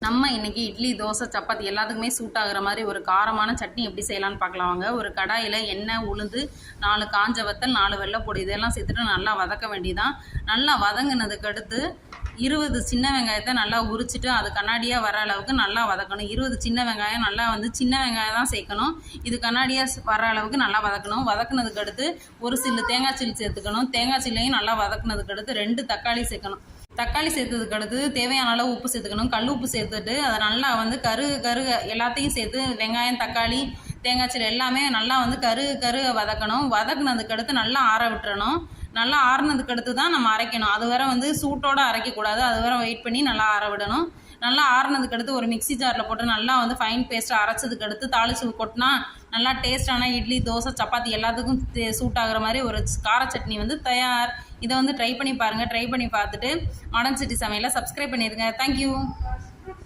நம்ம இன்றைக்கி இட்லி தோசை சப்பாத்தி எல்லாத்துக்குமே சூட் ஆகிற மாதிரி ஒரு காரமான சட்னி எப்படி செய்யலான்னு பார்க்கலாம் வாங்க. ஒரு கடாயில் எண்ணெய் உளுந்து 4 காஞ்ச வத்தல் 4 வெள்ளைப்பொடி இதெல்லாம் சேர்த்துட்டு நல்லா வதக்க வேண்டியதான். நல்லா வதங்கினதுக்கு அடுத்து 20 சின்ன வெங்காயத்தை நல்லா உரிச்சிட்டு அது கண்ணாடியாக வர அளவுக்கு நல்லா வதக்கணும். 20 சின்ன வெங்காயம் நல்லா சின்ன வெங்காயம் தான் சேர்க்கணும். இது கண்ணாடியாக வர அளவுக்கு நல்லா வதக்கணும். வதக்குனதுக்கு அடுத்து ஒரு சில்லு தேங்காய் சில்லு சேர்த்துக்கணும். தேங்காய் சில்லையும் நல்லா வதக்குனதுக்கு அடுத்து 2 தக்காளி சேர்க்கணும். தக்காளி சேர்த்ததுக்கு அடுத்து தேவையான அளவு உப்பு சேர்த்துக்கணும். கல் உப்பு சேர்த்துட்டு அதை நல்லா கரு எல்லாத்தையும் சேர்த்து வெங்காயம் தக்காளி தேங்காய் சில்லு எல்லாமே நல்லா கரு வதக்கணும். வதக்குனதுக்கு அடுத்து நல்லா ஆற விட்டுறணும். நல்லா ஆறுனதுக்கு அடுத்து தான் நம்ம அரைக்கணும். அது வரை சூட்டோடு அரைக்கக்கூடாது. அது வரை வெயிட் பண்ணி நல்லா ஆற விடணும். நல்லா ஆறுனதுக்கு அடுத்து ஒரு மிக்சி ஜாரில் போட்டு நல்லா ஃபைன் பேஸ்ட்டாக அரைச்சதுக்கு அடுத்து தாளிச்சு கொட்டினா நல்லா டேஸ்டான இட்லி தோசை சப்பாத்தி எல்லாத்துக்கும் சூட் ஆகிற மாதிரி ஒரு கார சட்னி தயார். இதை ட்ரை பண்ணி பாருங்கள். ட்ரை பண்ணி பார்த்துட்டு மாடர்ன் சிட்டி சமையலை சப்ஸ்கிரைப் பண்ணிடுங்க. தேங்க்யூ.